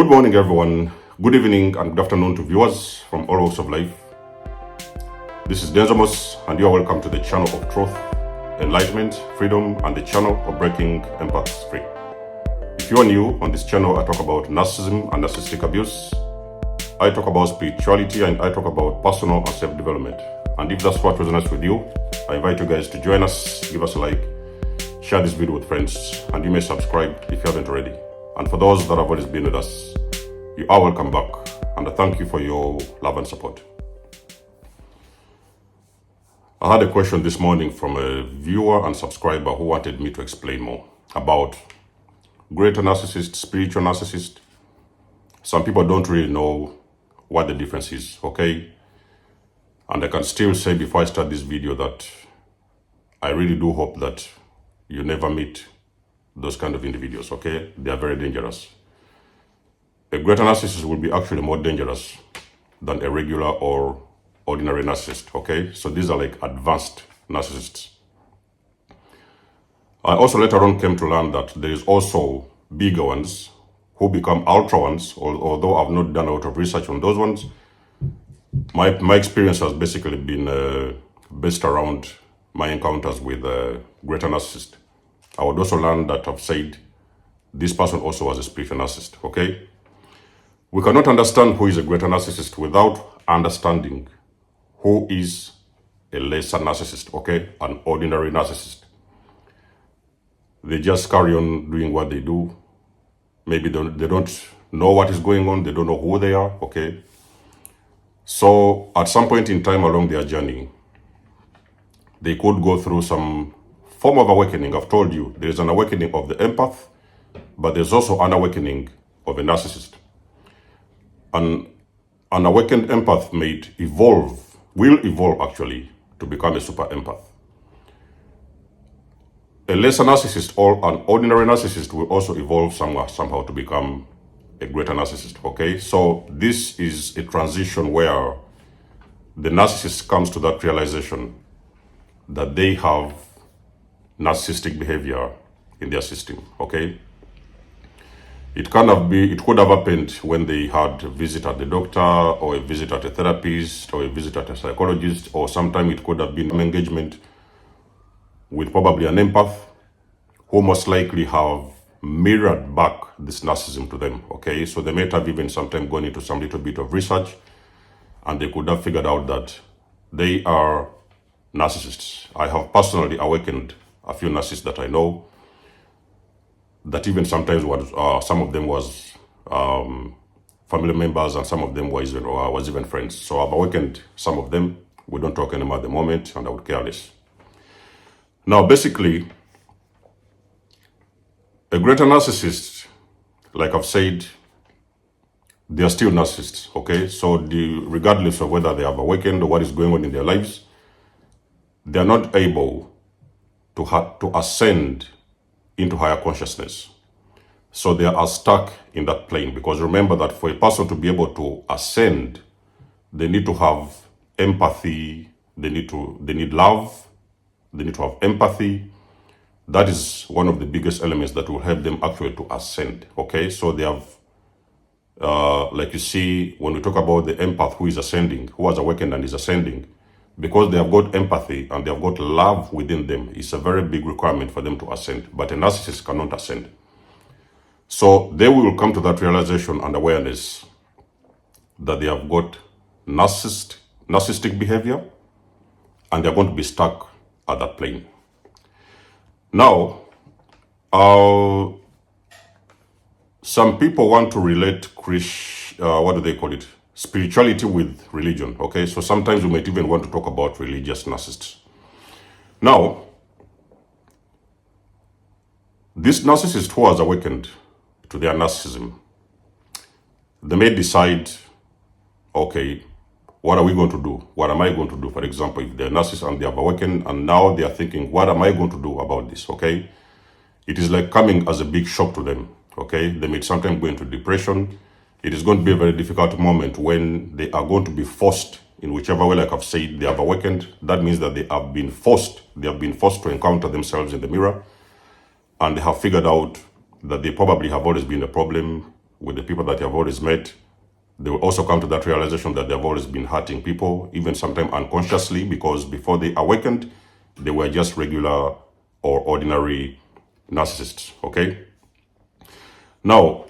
Good morning, everyone. Good evening and good afternoon to viewers from all walks of life. This is nikymus, and you are welcome to the channel of truth, enlightenment, freedom, and the channel of breaking empaths free. If you are new on this channel, I talk about narcissism and narcissistic abuse. I talk about spirituality and I talk about personal and self-development. And if that's what resonates with you, I invite you guys to join us, give us a like, share this video with friends, and you may subscribe if you haven't already. And for those that have always been with us, you are welcome back, and I thank you for your love and support. I had a question this morning from a viewer and subscriber who wanted me to explain more about greater narcissist, spiritual narcissist. Some people don't really know what the difference is, okay? And I can still say before I start this video that I really do hope that you never meet those kind of individuals, okay? They are very dangerous. A greater narcissist will be actually more dangerous than a regular or ordinary narcissist, okay? So these are like advanced narcissists. I also later on came to learn that there is also bigger ones who become ultra ones, although I've not done a lot of research on those ones. My experience has basically been based around my encounters with greater narcissists. I would also learn that I've said this person also was a spiritual narcissist, okay? We cannot understand who is a greater narcissist without understanding who is a lesser narcissist, okay? An ordinary narcissist. They just carry on doing what they do. Maybe they don't know what is going on. They don't know who they are, okay? So at some point in time along their journey, they could go through some form of awakening. I've told you, there is an awakening of the empath, but there's also an awakening of a narcissist. An awakened empath will evolve actually to become a super empath. A lesser narcissist or an ordinary narcissist will also evolve somehow to become a greater narcissist, okay? So this is a transition where the narcissist comes to that realization that they have narcissistic behavior in their system, okay? It could have happened when they had a visit at the doctor, or a visit at a therapist, or a visit at a psychologist, or sometimes it could have been an engagement with probably an empath who most likely have mirrored back this narcissism to them, okay? So they might have even sometimes gone into some little bit of research and they could have figured out that they are narcissists. I have personally awakened a few narcissists that I know that even sometimes some of them was family members and some of them was even friends. So I've awakened some of them. We don't talk anymore at the moment and I would care less. Now, basically, a greater narcissist, like I've said, they are still narcissists, okay? So regardless of whether they have awakened or what is going on in their lives, they are not able to ascend into higher consciousness. So they are stuck in that plane, because remember that for a person to be able to ascend, they need to have empathy, they need love, they need to have empathy. That is one of the biggest elements that will help them actually to ascend, okay? So they have, like you see, when we talk about the empath who is ascending, who has awakened and is ascending, because they have got empathy and they have got love within them, it's a very big requirement for them to ascend. But a narcissist cannot ascend. So they will come to that realization and awareness that they have got narcissistic behavior and they're going to be stuck at that plane. Now, some people want to relate spirituality with religion, okay? So sometimes we might even want to talk about religious narcissists. Now, this narcissist who has awakened to their narcissism, they may decide, okay, what are we going to do? What am I going to do? For example, if they're narcissists and they have awakened and now they are thinking, what am I going to do about this, okay? It is like coming as a big shock to them, okay? They may sometimes go into depression. It is going to be a very difficult moment when they are going to be forced in whichever way, like I've said, they have awakened. That means that they have been forced to encounter themselves in the mirror, and they have figured out that they probably have always been a problem. with the people that they have always met. They will also come to that realization that they've always been hurting people, even sometimes unconsciously, because before they awakened, they were just regular or ordinary narcissists, okay? Now,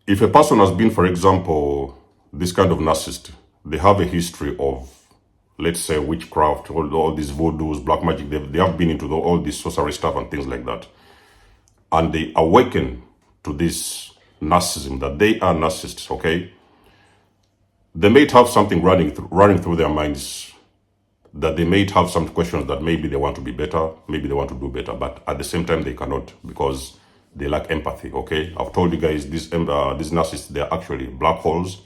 if a person has been, for example, this kind of narcissist, they have a history of, let's say, witchcraft, all these voodoos, black magic, they have been into all this sorcery stuff and things like that. And they awaken to this narcissism, that they are narcissists, okay? They may have something running through their minds, that they may have some questions that maybe they want to be better, maybe they want to do better, but at the same time they cannot because they lack empathy, okay? I've told you guys, these narcissists, they're actually black holes.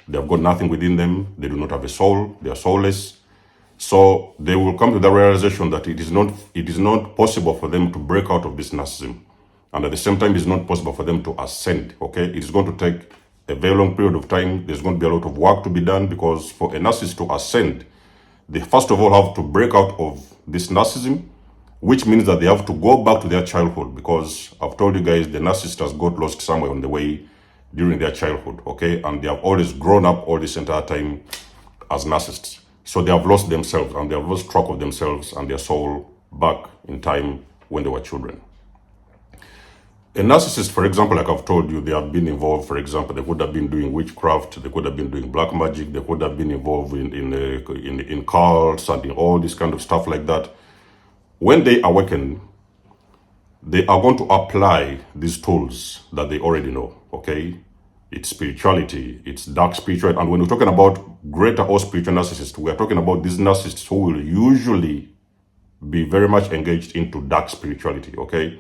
They've got nothing within them. They do not have a soul. They are soulless. So they will come to the realization that it is not possible for them to break out of this narcissism. And at the same time, it's not possible for them to ascend, okay? It's going to take a very long period of time. There's going to be a lot of work to be done because for a narcissist to ascend, they first of all have to break out of this narcissism, which means that they have to go back to their childhood, because I've told you guys the narcissist has got lost somewhere on the way during their childhood, okay? And they have always grown up all this entire time as narcissists. So they have lost themselves and they have lost track of themselves and their soul back in time when they were children. A narcissist, for example, like I've told you, they have been involved, for example, they could have been doing witchcraft, they could have been doing black magic, they could have been involved in cults and in all this kind of stuff like that. When they awaken, they are going to apply these tools that they already know, okay? It's spirituality, it's dark spirituality. And when we're talking about greater or spiritual narcissists, we are talking about these narcissists who will usually be very much engaged into dark spirituality, okay?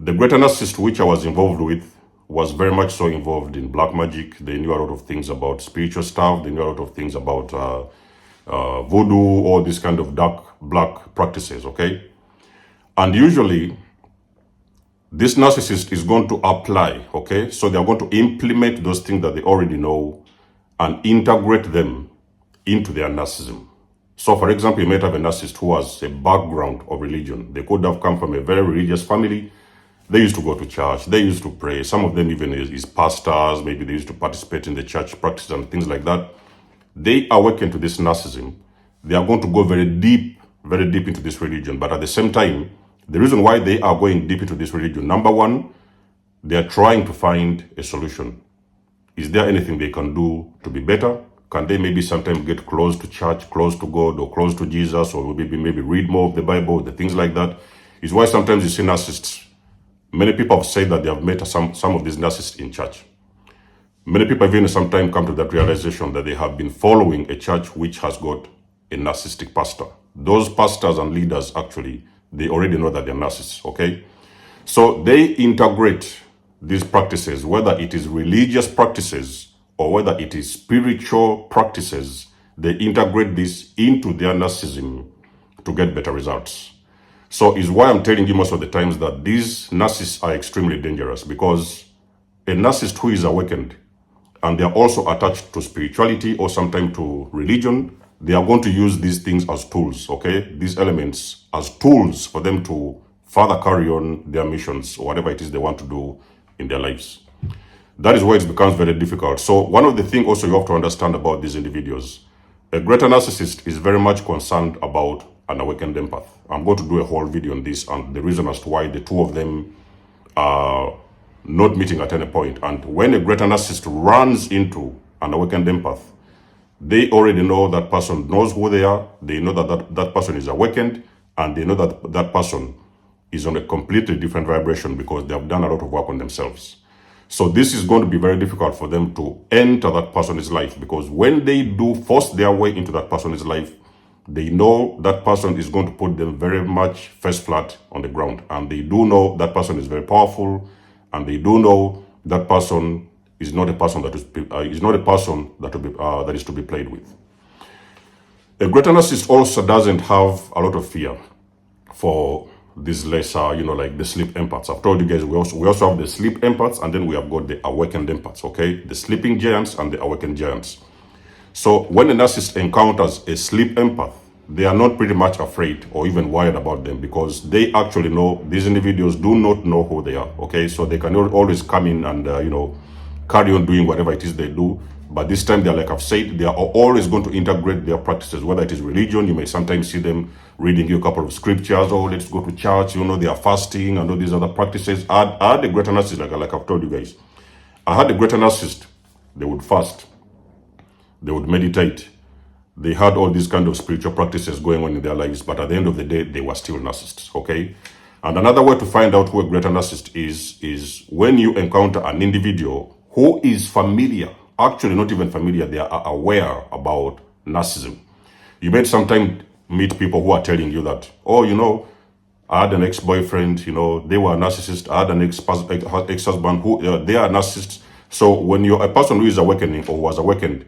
The greater narcissist which I was involved with was very much so involved in black magic. They knew a lot of things about spiritual stuff. They knew a lot of things about voodoo, all these kind of dark black practices, okay? And usually, this narcissist is going to apply, okay? So they're going to implement those things that they already know and integrate them into their narcissism. So for example, you might have a narcissist who has a background of religion. They could have come from a very religious family. They used to go to church. They used to pray. Some of them even is pastors. Maybe they used to participate in the church practices and things like that. They awaken to this narcissism. They are going to go very deep into this religion. But at the same time, the reason why they are going deep into this religion, number one, they are trying to find a solution. Is there anything they can do to be better? Can they maybe sometimes get close to church, close to God, or close to Jesus, or maybe read more of the Bible, the things like that? It's why sometimes you see narcissists. Many people have said that they have met some of these narcissists in church. Many people even sometimes come to that realization that they have been following a church which has got a narcissistic pastor. Those pastors and leaders, actually, they already know that they're narcissists, okay? So they integrate these practices, whether it is religious practices or whether it is spiritual practices, they integrate this into their narcissism to get better results. So is why I'm telling you most of the times that these narcissists are extremely dangerous, because a narcissist who is awakened and they are also attached to spirituality or sometimes to religion, they are going to use these things as tools, okay? These elements as tools for them to further carry on their missions or whatever it is they want to do in their lives. That is why it becomes very difficult. So one of the things also you have to understand about these individuals, a greater narcissist is very much concerned about an awakened empath. I'm going to do a whole video on this and the reason as to why the two of them are not meeting at any point. And when a greater narcissist runs into an awakened empath, they already know that person knows who they are. They know that person is awakened, and they know that that person is on a completely different vibration because they have done a lot of work on themselves. So this is going to be very difficult for them to enter that person's life, because when they do force their way into that person's life, they know that person is going to put them very much face flat on the ground. And they do know that person is very powerful, and they do know that person is not a person that is to be played with. A greater narcissist also doesn't have a lot of fear for these lesser, like the sleep empaths. I've told you guys we also have the sleep empaths, and then we have got the awakened empaths, okay? The sleeping giants and the awakened giants. So when a narcissist encounters a sleep empath, they are not pretty much afraid or even worried about them, because they actually know these individuals do not know who they are, okay? So they can always come in and, carry on doing whatever it is they do. But this time, they're, like I've said, they are always going to integrate their practices, whether it is religion. You may sometimes see them reading you a couple of scriptures, or let's go to church, they are fasting and all these other practices. I had a greater narcissist, like I've told you guys. I had a greater narcissist. They would fast. They would meditate. They had all these kind of spiritual practices going on in their lives, but at the end of the day, they were still narcissists, okay? And another way to find out who a greater narcissist is when you encounter an individual who is familiar, actually not even familiar, they are aware about narcissism. You may sometimes meet people who are telling you that, oh, I had an ex-boyfriend, they were a narcissist. I had an ex-husband who, they are narcissists. So when you're a person who is awakening or who was awakened,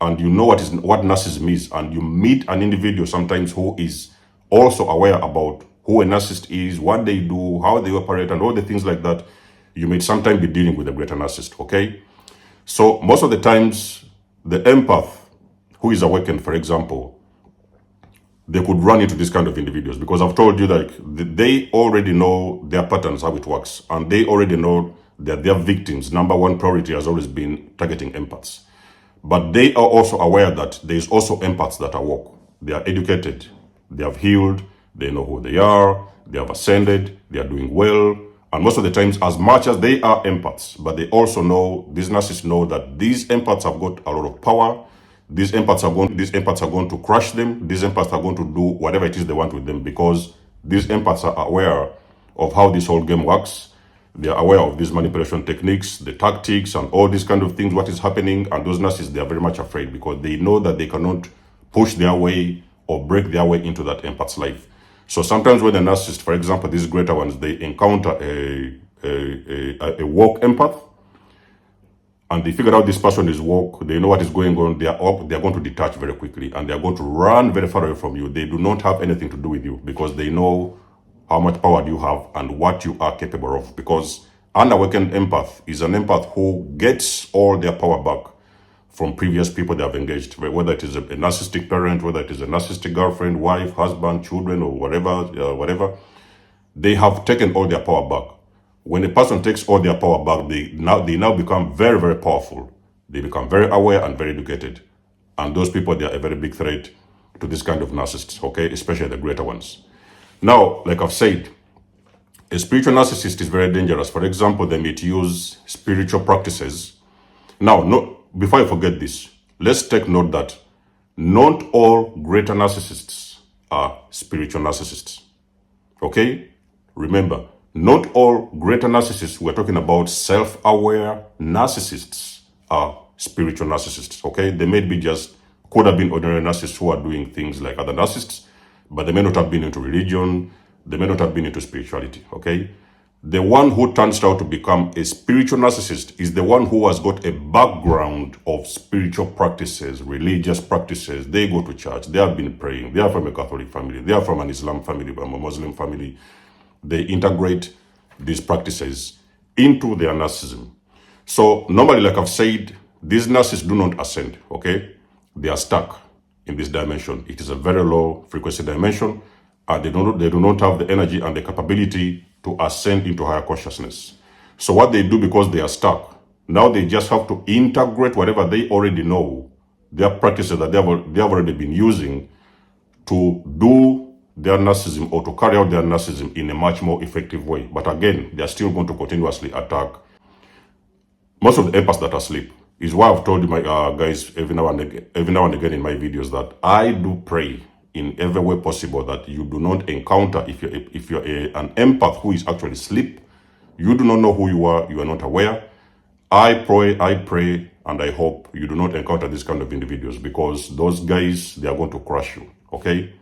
and you know what narcissism is, and you meet an individual sometimes who is also aware about who a narcissist is, what they do, how they operate, and all the things like that, you may sometimes be dealing with a greater narcissist, okay? So most of the times, the empath who is awakened, for example, they could run into this kind of individuals, because I've told you that they already know their patterns, how it works, and they already know that their victims' number one priority has always been targeting empaths. But they are also aware that there's also empaths that are woke. They are educated, they have healed, they know who they are, they have ascended, they are doing well. And most of the times, as much as they are empaths, but they also know, these narcissists know that these empaths have got a lot of power. These empaths are going to crush them. These empaths are going to do whatever it is they want with them, because these empaths are aware of how this whole game works. They are aware of these manipulation techniques, the tactics, and all these kind of things, what is happening. And those narcissists, they are very much afraid, because they know that they cannot push their way or break their way into that empath's life. So sometimes when the narcissist, for example, these greater ones, they encounter a woke empath, and they figure out this person is woke, they know what is going on, they are going to detach very quickly, and they are going to run very far away from you. They do not have anything to do with you, because they know how much power you have and what you are capable of. Because an awakened empath is an empath who gets all their power back from previous people they have engaged, whether it is a narcissistic parent, whether it is a narcissistic girlfriend, wife, husband, children, or whatever. They have taken all their power back. When a person takes all their power back, they now become very, very powerful. They become very aware and very educated. And those people, they are a very big threat to this kind of narcissists, okay? Especially the greater ones. Now, like I've said, a spiritual narcissist is very dangerous. For example, they may use spiritual practices. Now, before I forget this, let's take note that not all greater narcissists are spiritual narcissists. Okay? Remember, not all greater narcissists, we're talking about self-aware narcissists, are spiritual narcissists. Okay? They may be could have been ordinary narcissists who are doing things like other narcissists, but they may not have been into religion, they may not have been into spirituality, okay? The one who turns out to become a spiritual narcissist is the one who has got a background of spiritual practices, religious practices. They go to church, they have been praying, they are from a Catholic family, they are from an Islam family, from a Muslim family. They integrate these practices into their narcissism. So normally, like I've said, these narcissists do not ascend, okay? They are stuck in this dimension. It is a very low frequency dimension, and they do not have the energy and the capability to ascend into higher consciousness. So what they do, because they are stuck, now they just have to integrate whatever they already know, their practices that they have already been using, to do their narcissism or to carry out their narcissism in a much more effective way. But again, they are still going to continuously attack most of the empaths that are asleep. Is why I've told you, my guys, every now and again in my videos, that I do pray in every way possible that you do not encounter, if you're an empath who is actually asleep, you do not know who you are not aware. I pray, and I hope you do not encounter this kind of individuals, because those guys, they are going to crush you, okay?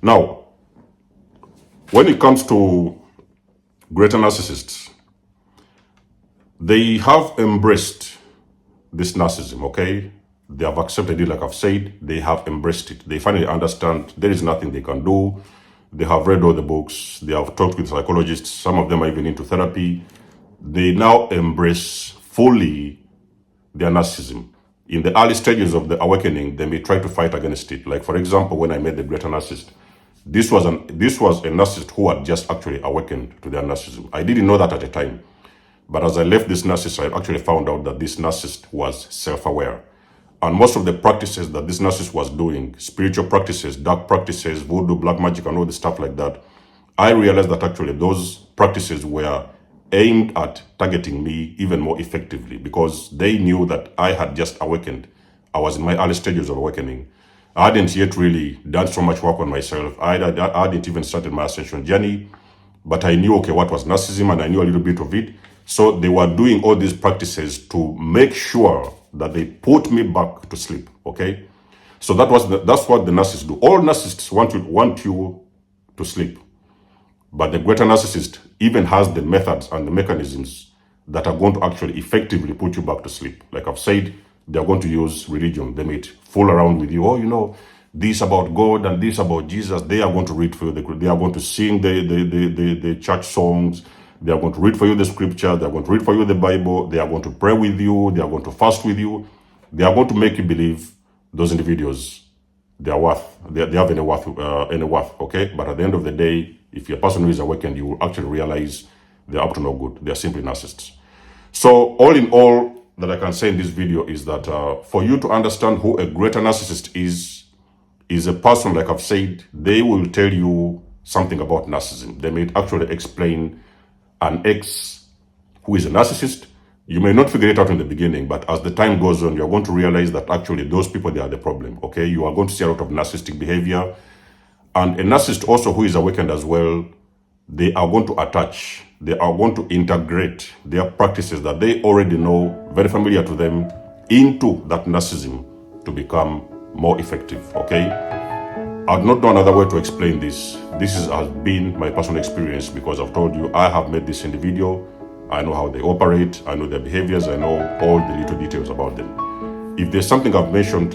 Now, when it comes to greater narcissists, they have embraced this narcissism, okay? They have accepted it, like I've said. They have embraced it. They finally understand there is nothing they can do. They have read all the books. They have talked with psychologists. Some of them are even into therapy. They now embrace fully their narcissism. In the early stages of the awakening, they may try to fight against it. Like, for example, when I met the greater narcissist, this was a narcissist who had just actually awakened to their narcissism. I didn't know that at the time. But as I left this narcissist, I actually found out that this narcissist was self-aware. And most of the practices that this narcissist was doing, spiritual practices, dark practices, voodoo, black magic, and all the stuff like that, I realized that actually those practices were aimed at targeting me even more effectively because they knew that I had just awakened. I was in my early stages of awakening. I hadn't yet really done so much work on myself. I hadn't even started my ascension journey, but I knew, okay, what was narcissism, and I knew a little bit of it. So they were doing all these practices to make sure that they put me back to sleep, okay? So that's what the narcissists do. All narcissists want you to sleep. But the greater narcissist even has the methods and the mechanisms that are going to actually effectively put you back to sleep. Like I've said, they're going to use religion. They may fool around with you. Oh, you know, this about God and this about Jesus. They are going to read for you. They are going to sing the church songs. They are going to read for you the scripture. They are going to read for you the Bible. They are going to pray with you. They are going to fast with you. They are going to make you believe those individuals, they are worth, they have any worth, okay? But at the end of the day, if you're a person who is awakened, you will actually realize they're up to no good. They're simply narcissists. So all in all that I can say in this video is that for you to understand who a greater narcissist is a person, like I've said, they will tell you something about narcissism. They may actually explain an ex who is a narcissist. You may not figure it out in the beginning, but as the time goes on, you're going to realize that actually those people, they are the problem, okay? You are going to see a lot of narcissistic behavior. And a narcissist also who is awakened as well, they are going to attach, they are going to integrate their practices that they already know, very familiar to them, into that narcissism to become more effective, okay? I've not known another way to explain this. This has been my personal experience because I've told you I have met this individual. I know how they operate. I know their behaviors. I know all the little details about them. If there's something I've mentioned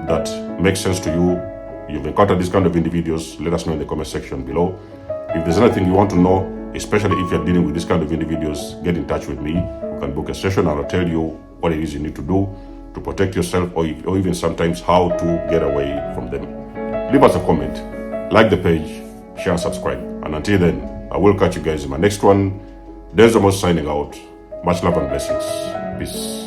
that makes sense to you, you've encountered this kind of individuals, let us know in the comment section below. If there's anything you want to know, especially if you're dealing with this kind of individuals, get in touch with me. You can book a session and I'll tell you what it is you need to do to protect yourself or even sometimes how to get away from them. Leave us a comment, like the page, share and subscribe. And until then, I will catch you guys in my next one. There's Almost signing out. Much love and blessings. Peace.